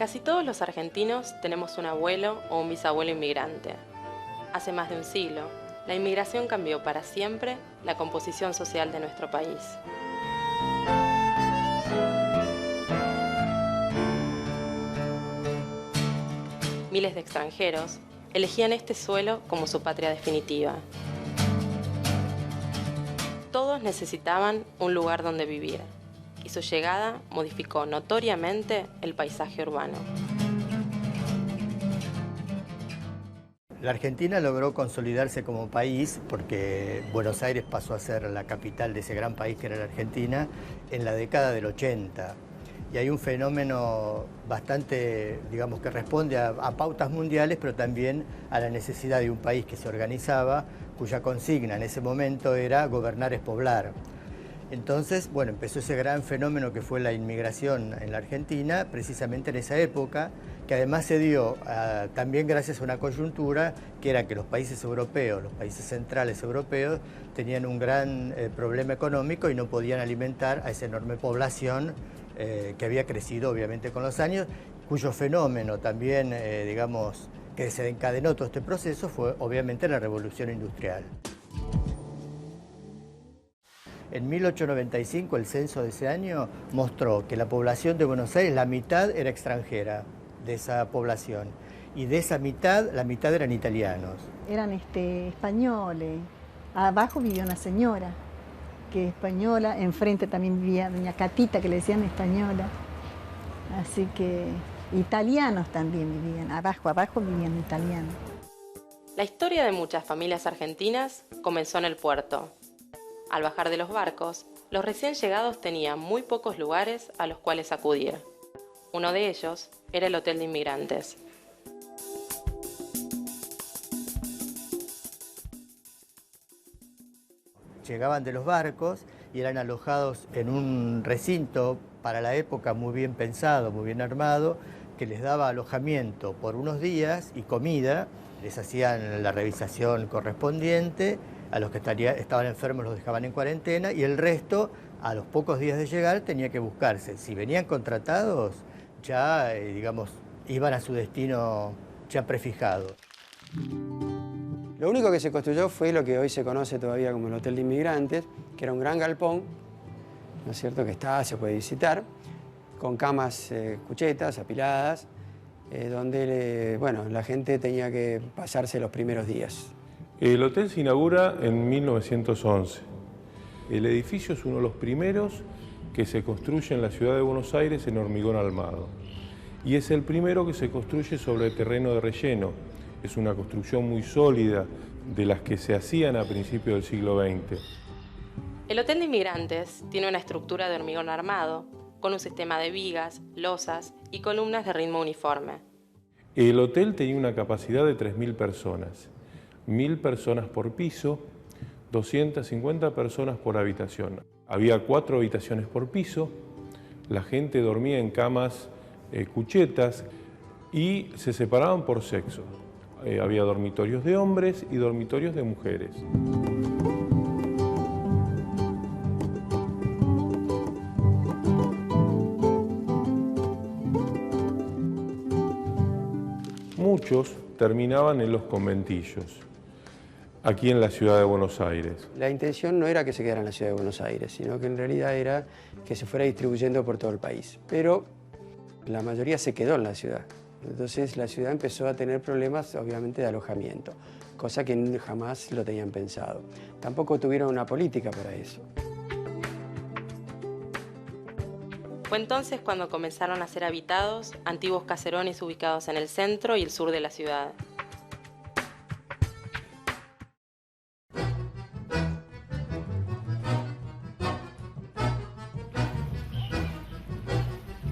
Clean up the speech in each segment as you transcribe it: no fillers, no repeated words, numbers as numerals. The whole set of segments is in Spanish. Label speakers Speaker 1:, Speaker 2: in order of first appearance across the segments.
Speaker 1: Casi todos los argentinos tenemos un abuelo o un bisabuelo inmigrante. Hace más de un siglo, la inmigración cambió para siempre la composición social de nuestro país. Miles de extranjeros elegían este suelo como su patria definitiva. Todos necesitaban un lugar donde vivir, y su llegada modificó notoriamente el paisaje urbano.
Speaker 2: La Argentina logró consolidarse como país porque Buenos Aires pasó a ser la capital de ese gran país que era la Argentina en la década del 80. Y hay un fenómeno bastante, digamos, que responde a pautas mundiales, pero también a la necesidad de un país que se organizaba, cuya consigna en ese momento era gobernar es poblar. Entonces, bueno, empezó ese gran fenómeno que fue la inmigración en la Argentina, precisamente en esa época, que además se dio también gracias a una coyuntura, que era que los países europeos, los países centrales europeos, tenían un gran problema económico y no podían alimentar a esa enorme población que había crecido obviamente con los años, cuyo fenómeno también, digamos, que se encadenó todo este proceso fue obviamente la Revolución Industrial. En 1895 el censo de ese año mostró que la población de Buenos Aires, la mitad era extranjera de esa población, y de esa mitad, la mitad eran italianos.
Speaker 3: Eran españoles. Abajo vivía una señora que es española, enfrente también vivía doña Catita, que le decían española. Así que italianos también vivían, abajo vivían italianos.
Speaker 1: La historia de muchas familias argentinas comenzó en el puerto. Al bajar de los barcos, los recién llegados tenían muy pocos lugares a los cuales acudir. Uno de ellos era el Hotel de Inmigrantes.
Speaker 2: Llegaban de los barcos y eran alojados en un recinto para la época muy bien pensado, muy bien armado, que les daba alojamiento por unos días y comida. Les hacían la revisación correspondiente, a los que estaban enfermos los dejaban en cuarentena y el resto, a los pocos días de llegar, tenía que buscarse. Si venían contratados, ya, digamos, iban a su destino ya prefijado.
Speaker 4: Lo único que se construyó fue lo que hoy se conoce todavía como el Hotel de Inmigrantes, que era un gran galpón, ¿no es cierto?, que se puede visitar, con camas cuchetas, apiladas, donde bueno, la gente tenía que pasarse los primeros días.
Speaker 5: El hotel se inaugura en 1911. El edificio es uno de los primeros que se construye en la ciudad de Buenos Aires en hormigón armado. Y es el primero que se construye sobre terreno de relleno. Es una construcción muy sólida, de las que se hacían a principios del siglo XX.
Speaker 1: El Hotel de Inmigrantes tiene una estructura de hormigón armado, con un sistema de vigas, losas y columnas de ritmo uniforme.
Speaker 5: El hotel tenía una capacidad de 3.000 personas. 1.000 personas por piso, 250 personas por habitación. Había 4 habitaciones por piso, la gente dormía en camas cuchetas y se separaban por sexo. Había dormitorios de hombres y dormitorios de mujeres. Muchos terminaban en los conventillos, aquí en la ciudad de Buenos Aires.
Speaker 4: La intención no era que se quedara en la ciudad de Buenos Aires, sino que en realidad era que se fuera distribuyendo por todo el país. Pero la mayoría se quedó en la ciudad. Entonces la ciudad empezó a tener problemas, obviamente, de alojamiento, cosa que jamás lo tenían pensado. Tampoco tuvieron una política para eso.
Speaker 1: Fue entonces cuando comenzaron a ser habitados antiguos caserones ubicados en el centro y el sur de la ciudad.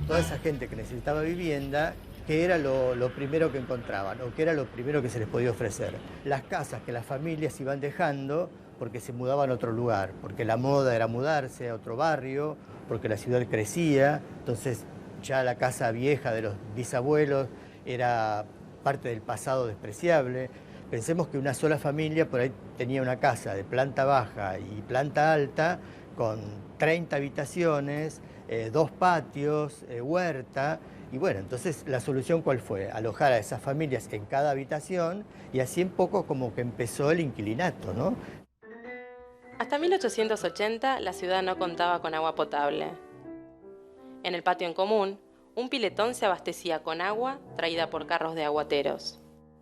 Speaker 2: Toda esa gente que necesitaba vivienda, ¿qué era lo primero que encontraban o qué era lo primero que se les podía ofrecer? Las casas que las familias iban dejando porque se mudaban a otro lugar, porque la moda era mudarse a otro barrio, porque la ciudad crecía, entonces ya la casa vieja de los bisabuelos era parte del pasado despreciable. Pensemos que una sola familia por ahí tenía una casa de planta baja y planta alta con 30 habitaciones, 2 patios, huerta, Y bueno, entonces la solución ¿cuál fue? Alojar a esas familias en cada habitación y así un poco como que empezó el inquilinato, ¿no?
Speaker 1: Hasta 1880 la ciudad no contaba con agua potable. En el patio en común, un piletón se abastecía con agua traída por carros de aguateros.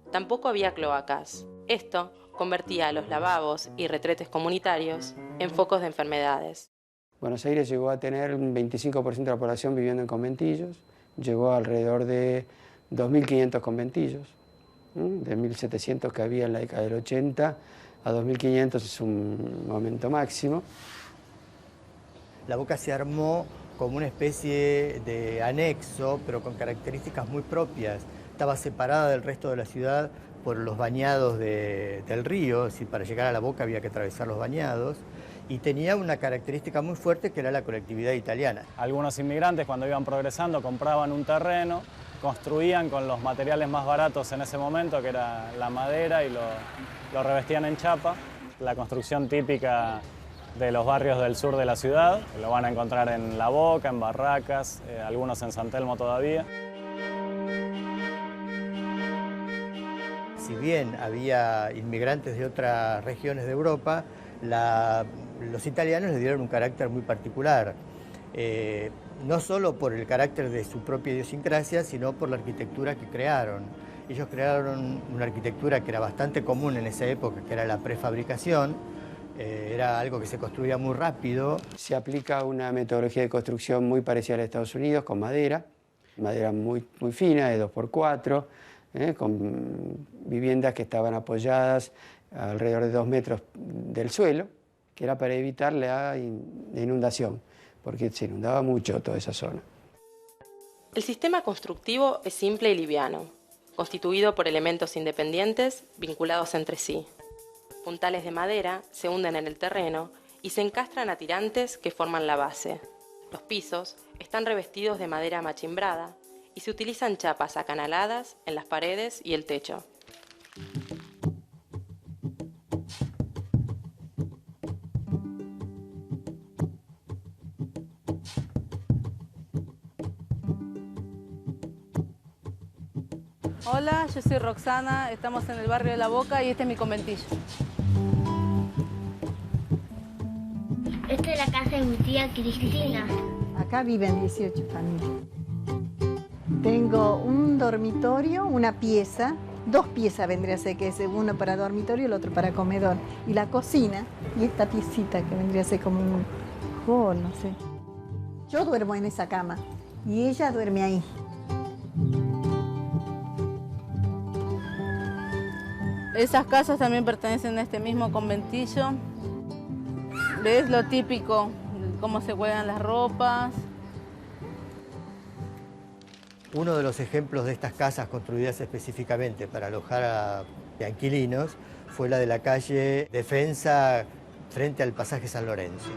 Speaker 1: Tampoco había cloacas. Esto convertía a los lavabos y retretes comunitarios en focos de enfermedades.
Speaker 4: Buenos Aires llegó a tener un 25% de la población viviendo en conventillos, llegó a alrededor de 2.500 conventillos, de 1.700 que había en la década del 80 a 2.500 es un momento máximo.
Speaker 2: La Boca se armó como una especie de anexo, pero con características muy propias. Estaba separada del resto de la ciudad por los bañados del río, es decir, para llegar a la Boca había que atravesar los bañados, y tenía una característica muy fuerte que era la colectividad italiana.
Speaker 6: Algunos inmigrantes cuando iban progresando compraban un terreno, construían con los materiales más baratos en ese momento, que era la madera, y lo revestían en chapa. La construcción típica de los barrios del sur de la ciudad, lo van a encontrar en La Boca, en Barracas, algunos en San Telmo todavía.
Speaker 2: Si bien había inmigrantes de otras regiones de Europa, los italianos le dieron un carácter muy particular, no solo por el carácter de su propia idiosincrasia, sino por la arquitectura que crearon. Ellos crearon una arquitectura que era bastante común en esa época, que era la prefabricación, era algo que se construía muy rápido.
Speaker 4: Se aplica una metodología de construcción muy parecida a la de Estados Unidos, con madera muy fina, de 2x4, con viviendas que estaban apoyadas alrededor de 2 metros del suelo, que era para evitar la inundación, porque se inundaba mucho toda esa zona.
Speaker 1: El sistema constructivo es simple y liviano, constituido por elementos independientes vinculados entre sí. Puntales de madera se hunden en el terreno y se encastran a tirantes que forman la base. Los pisos están revestidos de madera machimbrada y se utilizan chapas acanaladas en las paredes y el techo.
Speaker 7: Hola, yo soy Roxana, estamos en el barrio de La Boca y este es mi conventillo.
Speaker 8: Esta es la casa de mi tía Cristina.
Speaker 3: Acá viven 18 familias. Tengo un dormitorio, una pieza, 2 piezas vendría a ser, que es uno para dormitorio y el otro para comedor. Y la cocina, y esta piecita que vendría a ser como un hall, no sé. Yo duermo en esa cama y ella duerme ahí.
Speaker 7: Esas casas también pertenecen a este mismo conventillo. ¿Ves lo típico? Cómo se cuelgan las ropas.
Speaker 2: Uno de los ejemplos de estas casas construidas específicamente para alojar a inquilinos fue la de la calle Defensa frente al pasaje San Lorenzo.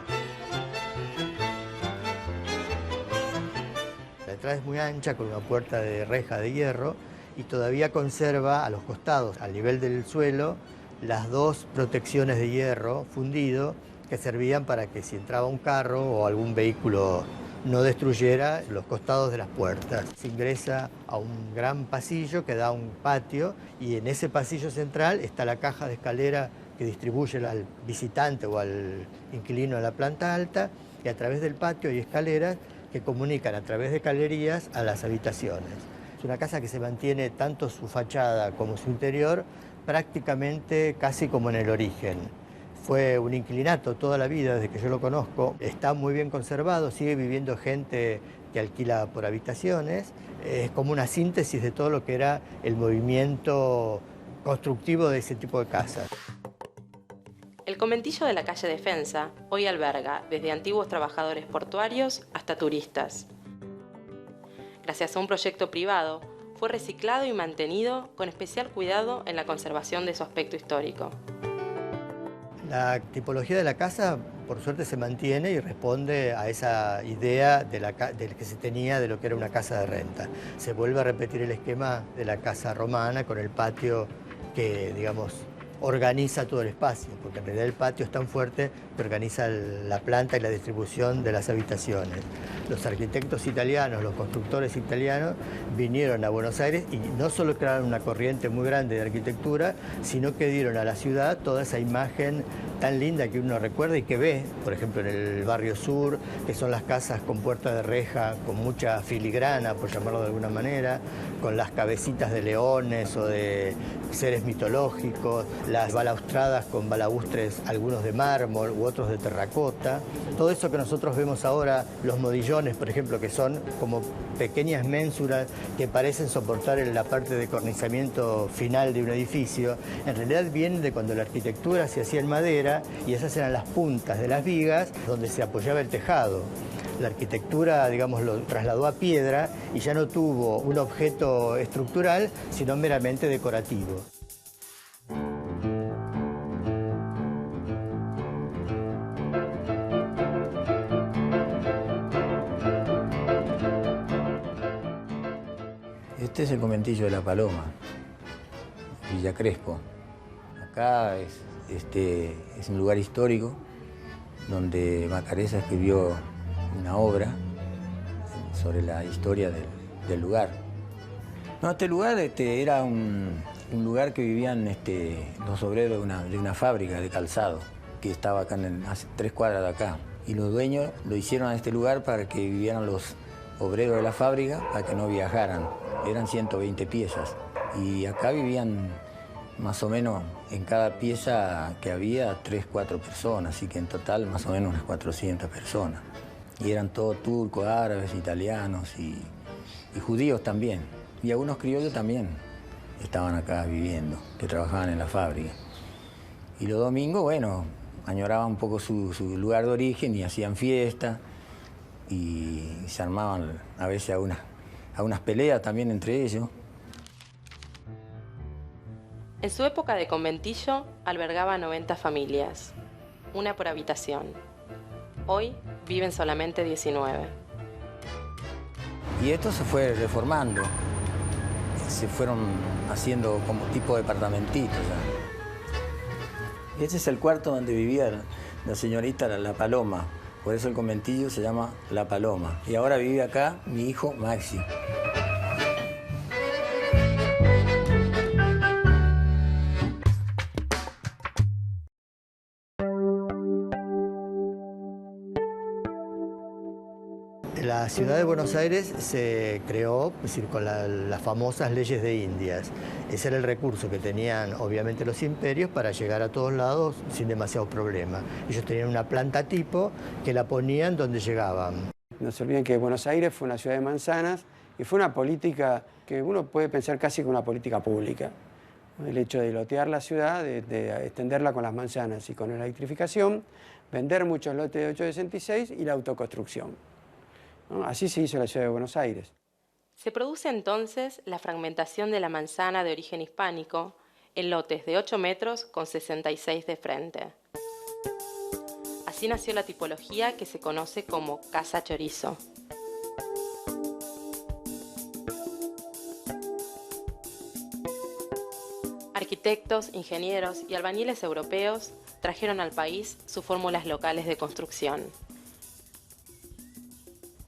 Speaker 2: La entrada es muy ancha con una puerta de reja de hierro y todavía conserva a los costados, al nivel del suelo, las 2 protecciones de hierro fundido que servían para que si entraba un carro o algún vehículo no destruyera los costados de las puertas. Se ingresa a un gran pasillo que da a un patio y en ese pasillo central está la caja de escalera que distribuye al visitante o al inquilino a la planta alta, y a través del patio hay escaleras que comunican a través de galerías a las habitaciones. Es una casa que se mantiene tanto su fachada como su interior prácticamente casi como en el origen. Fue un inquilinato toda la vida, desde que yo lo conozco. Está muy bien conservado, sigue viviendo gente que alquila por habitaciones. Es como una síntesis de todo lo que era el movimiento constructivo de ese tipo de casas.
Speaker 1: El conventillo de la calle Defensa hoy alberga desde antiguos trabajadores portuarios hasta turistas. Gracias a un proyecto privado, fue reciclado y mantenido con especial cuidado en la conservación de su aspecto histórico.
Speaker 2: La tipología de la casa, por suerte, se mantiene y responde a esa idea de que se tenía de lo que era una casa de renta. Se vuelve a repetir el esquema de la casa romana con el patio que, digamos, organiza todo el espacio, porque en realidad el patio es tan fuerte que organiza la planta y la distribución de las habitaciones. Los arquitectos italianos, los constructores italianos vinieron a Buenos Aires y no solo crearon una corriente muy grande de arquitectura, sino que dieron a la ciudad toda esa imagen tan linda que uno recuerda y que ve, por ejemplo, en el barrio sur, que son las casas con puerta de reja, con mucha filigrana, por llamarlo de alguna manera, con las cabecitas de leones o de seres mitológicos, las balaustradas con balabustres, algunos de mármol u otros de terracota. Todo eso que nosotros vemos ahora, los modillones, por ejemplo, que son como pequeñas ménsuras que parecen soportar la parte de cornizamiento final de un edificio, en realidad vienen de cuando la arquitectura se hacía en madera y esas eran las puntas de las vigas donde se apoyaba el tejado. La arquitectura, digamos, lo trasladó a piedra y ya no tuvo un objeto estructural, sino meramente decorativo.
Speaker 9: Este es el conventillo de La Paloma, Villa Crespo. Acá es un lugar histórico donde Macareza escribió una obra sobre la historia del lugar. No, este lugar era un lugar que vivían los obreros de una fábrica de calzado que estaba acá a 3 cuadras de acá. Y los dueños lo hicieron a este lugar para que vivieran los obreros de la fábrica, para que no viajaran. Eran 120 piezas y acá vivían más o menos en cada pieza que había 3, 4 personas, así que en total más o menos unas 400 personas. Y eran todos turcos, árabes, italianos y judíos también. Y algunos criollos también estaban acá viviendo, que trabajaban en la fábrica. Y los domingos, bueno, añoraban un poco su lugar de origen y hacían fiesta y se armaban a veces a unas peleas también entre ellos.
Speaker 1: En su época de conventillo albergaba 90 familias, una por habitación. Hoy viven solamente 19.
Speaker 9: Y esto se fue reformando, se fueron haciendo como tipo departamentitos ya. Este es el cuarto donde vivía la señorita La Paloma, por eso el conventillo se llama La Paloma. Y ahora vive acá mi hijo Maxi.
Speaker 2: La ciudad de Buenos Aires se creó, es decir, con las famosas leyes de Indias. Ese era el recurso que tenían, obviamente, los imperios para llegar a todos lados sin demasiados problemas. Ellos tenían una planta tipo que la ponían donde llegaban.
Speaker 4: No se olviden que Buenos Aires fue una ciudad de manzanas y fue una política que uno puede pensar casi como una política pública. El hecho de lotear la ciudad, de extenderla con las manzanas y con la electrificación, vender muchos lotes de 866 y la autoconstrucción. ¿No? Así se hizo la ciudad de Buenos Aires.
Speaker 1: Se produce entonces la fragmentación de la manzana de origen hispánico en lotes de 8 metros con 66 de frente. Así nació la tipología que se conoce como casa chorizo. Arquitectos, ingenieros y albañiles europeos trajeron al país sus fórmulas locales de construcción.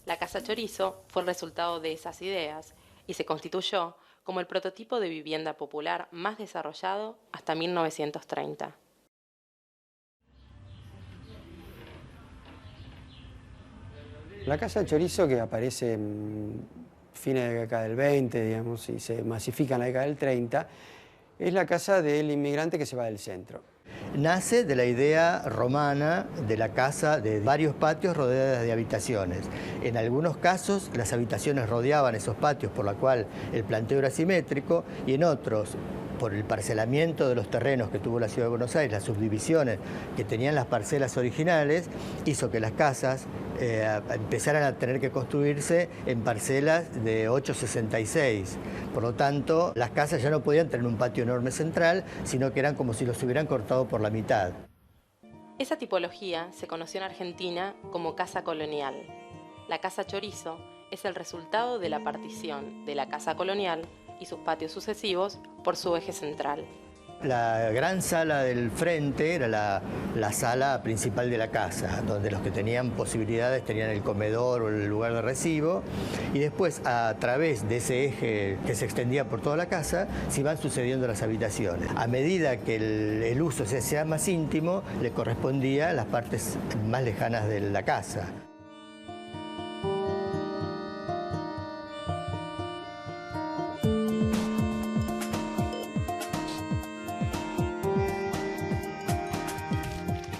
Speaker 1: La casa chorizo fue el resultado de esas ideas y se constituyó como el prototipo de vivienda popular más desarrollado hasta 1930.
Speaker 4: La casa chorizo, que aparece en fines de la década del 20, digamos, y se masifica en la década del 30, es la casa del inmigrante que se va del centro.
Speaker 2: Nace de la idea romana de la casa de varios patios rodeadas de habitaciones. En algunos casos las habitaciones rodeaban esos patios, por lo cual el planteo era simétrico, y en otros, por el parcelamiento de los terrenos que tuvo la ciudad de Buenos Aires, las subdivisiones que tenían las parcelas originales, hizo que las casas empezaran a tener que construirse en parcelas de 8,66. Por lo tanto, las casas ya no podían tener un patio enorme central, sino que eran como si los hubieran cortado por la mitad.
Speaker 1: Esa tipología se conoció en Argentina como casa colonial. La casa chorizo es el resultado de la partición de la casa colonial y sus patios sucesivos por su eje central.
Speaker 2: La gran sala del frente era la sala principal de la casa, donde los que tenían posibilidades tenían el comedor o el lugar de recibo, y después a través de ese eje que se extendía por toda la casa se iban sucediendo las habitaciones. A medida que el uso se hacía más íntimo, le correspondía a las partes más lejanas de la casa.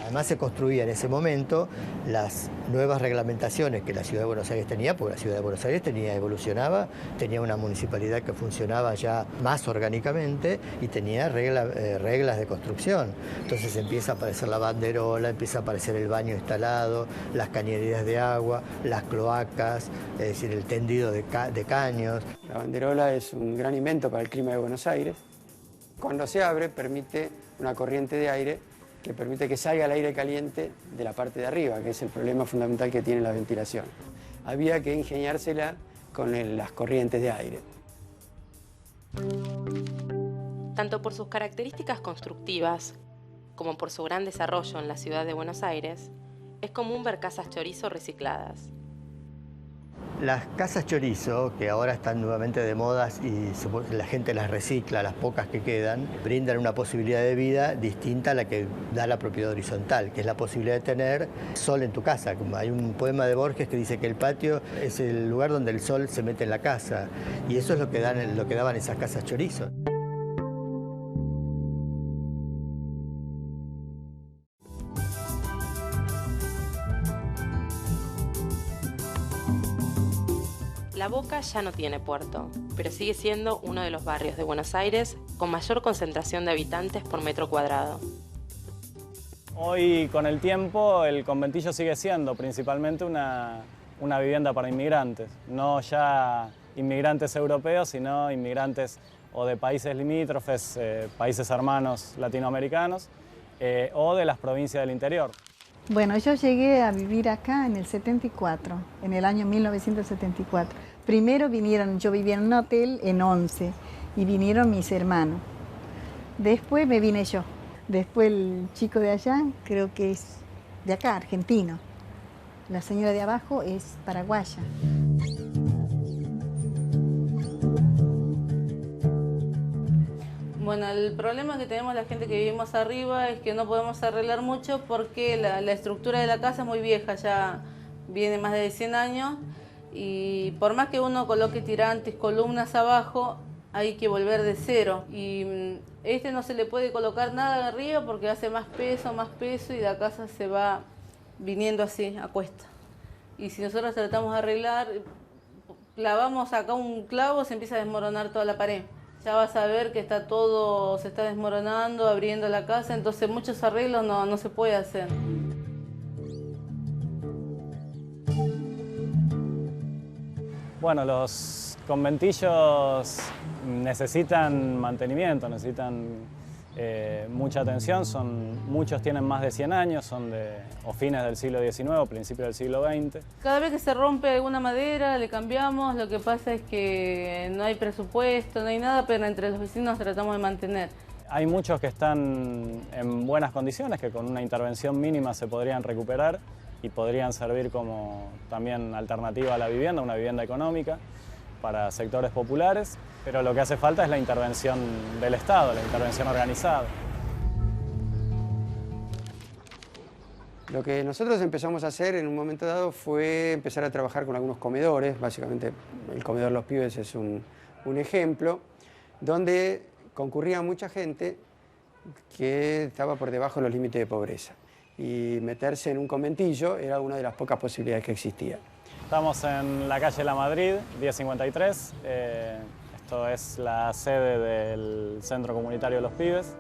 Speaker 2: Además se construía en ese momento las nuevas reglamentaciones que la Ciudad de Buenos Aires tenía, porque la Ciudad de Buenos Aires evolucionaba, tenía una municipalidad que funcionaba ya más orgánicamente y tenía reglas de construcción. Entonces empieza a aparecer la banderola, empieza a aparecer el baño instalado, las cañerías de agua, las cloacas, es decir, el tendido de caños.
Speaker 4: La banderola es un gran invento para el clima de Buenos Aires. Cuando se abre permite una corriente de aire que permite que salga el aire caliente de la parte de arriba, que es el problema fundamental que tiene la ventilación. Había que ingeniársela con las corrientes de aire.
Speaker 1: Tanto por sus características constructivas como por su gran desarrollo en la ciudad de Buenos Aires, es común ver casas chorizo recicladas.
Speaker 2: Las casas chorizo, que ahora están nuevamente de moda y la gente las recicla, las pocas que quedan, brindan una posibilidad de vida distinta a la que da la propiedad horizontal, que es la posibilidad de tener sol en tu casa. Como hay un poema de Borges que dice que el patio es el lugar donde el sol se mete en la casa, y eso es lo que daban esas casas chorizo.
Speaker 1: La Boca ya no tiene puerto, pero sigue siendo uno de los barrios de Buenos Aires con mayor concentración de habitantes por metro cuadrado.
Speaker 6: Hoy, con el tiempo, el conventillo sigue siendo principalmente una vivienda para inmigrantes. No ya inmigrantes europeos, sino inmigrantes o de países limítrofes, países hermanos latinoamericanos, o de las provincias del interior.
Speaker 3: Bueno, yo llegué a vivir acá en el 74, en el año 1974. Primero vinieron, yo vivía en un hotel en 11 y vinieron mis hermanos. Después me vine yo. Después el chico de allá, creo que es de acá, argentino. La señora de abajo es paraguaya.
Speaker 7: Bueno, el problema que tenemos la gente que vivimos arriba es que no podemos arreglar mucho porque la estructura de la casa es muy vieja, ya viene más de 100 años y por más que uno coloque tirantes, columnas abajo, hay que volver de cero. Y no se le puede colocar nada arriba porque hace más peso y la casa se va viniendo así, a cuesta. Y si nosotros tratamos de arreglar, clavamos acá un clavo, se empieza a desmoronar toda la pared. Ya vas a ver que está todo, se está desmoronando, abriendo la casa, entonces muchos arreglos no se puede hacer.
Speaker 6: Bueno, los conventillos necesitan mantenimiento, necesitan mucha atención. Muchos tienen más de 100 años, son o fines del siglo XIX o principios del siglo XX.
Speaker 7: Cada vez que se rompe alguna madera, le cambiamos. Lo que pasa es que no hay presupuesto, no hay nada, pero entre los vecinos tratamos de mantener.
Speaker 6: Hay muchos que están en buenas condiciones, que con una intervención mínima se podrían recuperar y podrían servir como también alternativa a la vivienda, una vivienda económica para sectores populares, pero lo que hace falta es la intervención del Estado, la intervención organizada.
Speaker 4: Lo que nosotros empezamos a hacer en un momento dado fue empezar a trabajar con algunos comedores, básicamente el comedor Los Pibes es un ejemplo, donde concurría mucha gente que estaba por debajo de los límites de pobreza. Y meterse en un conventillo era una de las pocas posibilidades que existía.
Speaker 6: Estamos en la calle La Madrid, 1053. Esto es la sede del Centro Comunitario Los Pibes.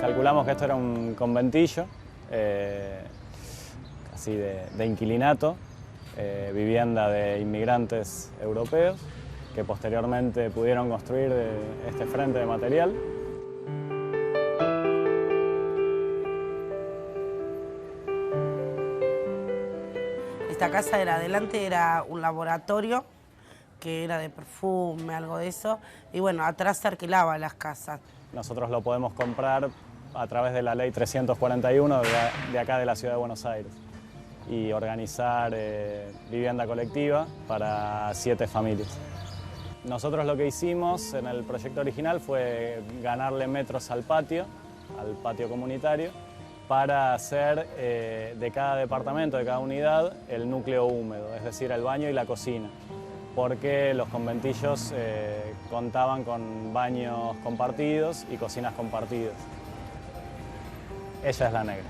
Speaker 6: Calculamos que esto era un conventillo, así de inquilinato, vivienda de inmigrantes europeos, que posteriormente pudieron construir este frente de material.
Speaker 10: Esta casa adelante era un laboratorio que era de perfume, algo de eso, y bueno, atrás se alquilaba las casas.
Speaker 6: Nosotros lo podemos comprar a través de la ley 341 de acá de la Ciudad de Buenos Aires y organizar vivienda colectiva para 7 familias. Nosotros lo que hicimos en el proyecto original fue ganarle metros al patio comunitario, para hacer de cada departamento, de cada unidad, el núcleo húmedo, es decir, el baño y la cocina, porque los conventillos contaban con baños compartidos y cocinas compartidas. Ella es la negra.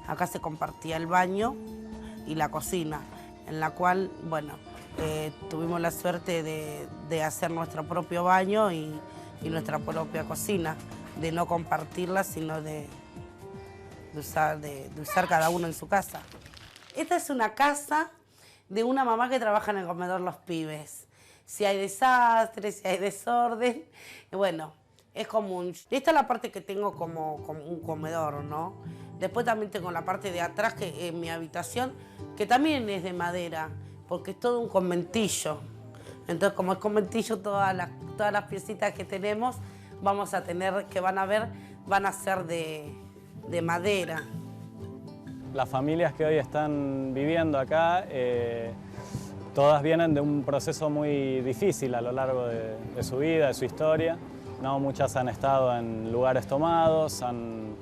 Speaker 10: Acá se compartía el baño y la cocina, en la cual, bueno, tuvimos la suerte de hacer nuestro propio baño y nuestra propia cocina, de no compartirla, sino de usar cada uno en su casa. Esta es una casa de una mamá que trabaja en el comedor Los Pibes. Si hay desastres, si hay desorden, bueno, es común. Esta es la parte que tengo como un comedor, ¿no? Después también tengo la parte de atrás, que es mi habitación, que también es de madera, porque es todo un conventillo. Entonces, como es conventillo, todas las piecitas que tenemos, vamos a tener, que van a ver, van a ser de madera.
Speaker 6: Las familias que hoy están viviendo acá, todas vienen de un proceso muy difícil a lo largo de su vida, de su historia. No, muchas han estado en lugares tomados, han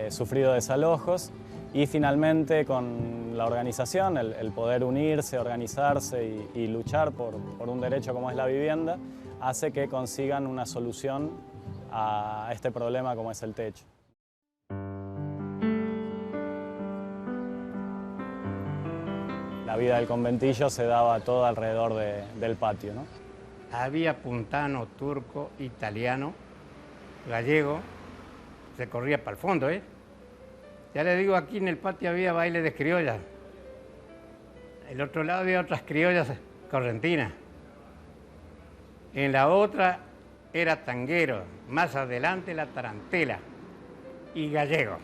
Speaker 6: sufrido desalojos y finalmente con la organización, el poder unirse, organizarse y luchar por un derecho como es la vivienda, hace que consigan una solución a este problema como es el techo. La vida del conventillo se daba todo alrededor del patio, ¿no?
Speaker 11: Había puntano, turco, italiano, gallego, se corría para el fondo, ¿eh? Ya les digo, aquí en el patio había baile de criollas. El otro lado había otras criollas correntinas. En la otra era tanguero, más adelante la tarantela y gallego.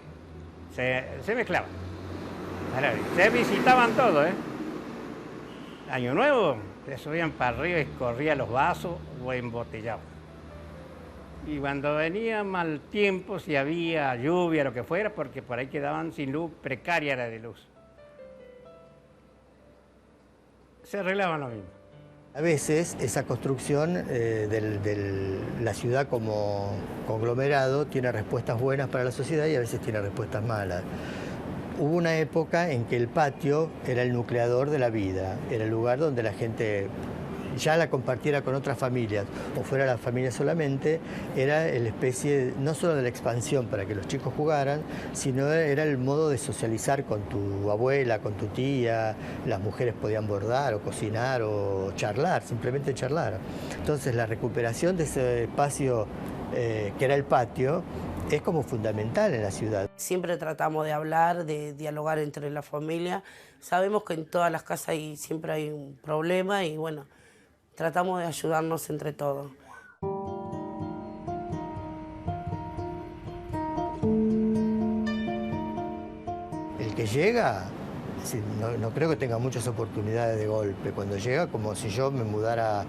Speaker 11: Se mezclaban. Se visitaban todos, ¿eh? Año Nuevo, se subían para arriba y corrían los vasos o embotellados. Y cuando venía mal tiempo, si había lluvia, lo que fuera, porque por ahí quedaban sin luz, precaria era de luz, se arreglaban lo mismo.
Speaker 2: A veces esa construcción de la ciudad como conglomerado tiene respuestas buenas para la sociedad y a veces tiene respuestas malas. Hubo una época en que el patio era el nucleador de la vida, era el lugar donde la gente ya la compartiera con otras familias o fuera la familia solamente, era la especie no solo de la expansión para que los chicos jugaran, sino era el modo de socializar con tu abuela, con tu tía, las mujeres podían bordar o cocinar o charlar, simplemente charlar. Entonces la recuperación de ese espacio que era el patio es como fundamental en la ciudad.
Speaker 10: Siempre tratamos de hablar, de dialogar entre la familia. Sabemos que en todas las casas siempre hay un problema y bueno, tratamos de ayudarnos entre todos.
Speaker 2: El que llega, no creo que tenga muchas oportunidades de golpe. Cuando llega, como si yo me mudara,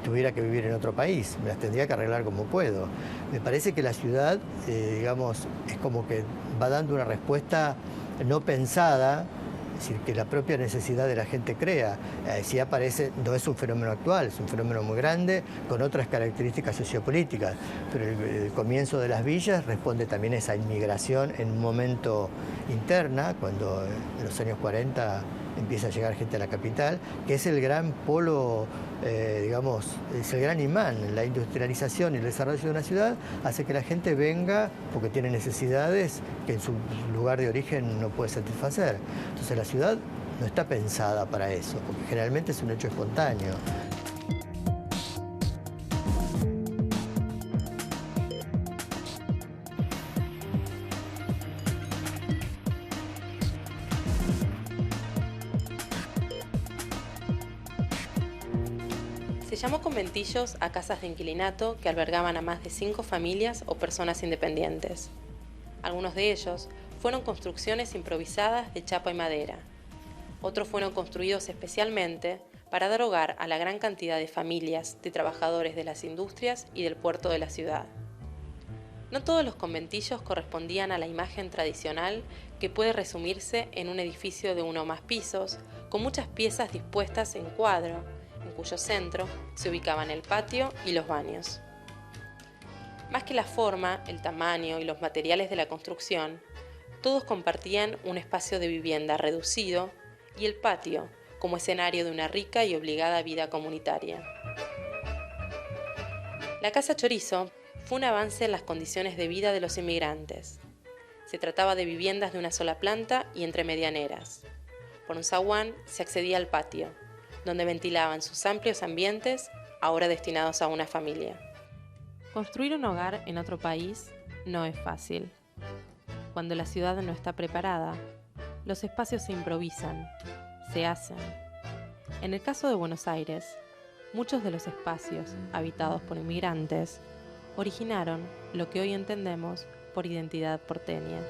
Speaker 2: tuviera que vivir en otro país, me las tendría que arreglar como puedo. Me parece que la ciudad, digamos, es como que va dando una respuesta no pensada, es decir, que la propia necesidad de la gente crea. Si aparece, no es un fenómeno actual, es un fenómeno muy grande, con otras características sociopolíticas, pero el comienzo de las villas responde también a esa inmigración en un momento interna, cuando en los años 40 empieza a llegar gente a la capital, que es el gran polo, digamos, es el gran imán. La industrialización y el desarrollo de una ciudad hace que la gente venga porque tiene necesidades que en su lugar de origen no puede satisfacer. Entonces la ciudad no está pensada para eso, porque generalmente es un hecho espontáneo.
Speaker 1: Se llamó conventillos a casas de inquilinato que albergaban a más de 5 familias o personas independientes. Algunos de ellos fueron construcciones improvisadas de chapa y madera. Otros fueron construidos especialmente para dar hogar a la gran cantidad de familias de trabajadores de las industrias y del puerto de la ciudad. No todos los conventillos correspondían a la imagen tradicional que puede resumirse en un edificio de uno o más pisos, con muchas piezas dispuestas en cuadro, en cuyo centro se ubicaban el patio y los baños. Más que la forma, el tamaño y los materiales de la construcción, todos compartían un espacio de vivienda reducido y el patio como escenario de una rica y obligada vida comunitaria. La Casa Chorizo fue un avance en las condiciones de vida de los inmigrantes. Se trataba de viviendas de una sola planta y entre medianeras. Por un zaguán se accedía al patio, donde ventilaban sus amplios ambientes, ahora destinados a una familia. Construir un hogar en otro país no es fácil. Cuando la ciudad no está preparada, los espacios se improvisan, se hacen. En el caso de Buenos Aires, muchos de los espacios habitados por inmigrantes originaron lo que hoy entendemos por identidad porteña.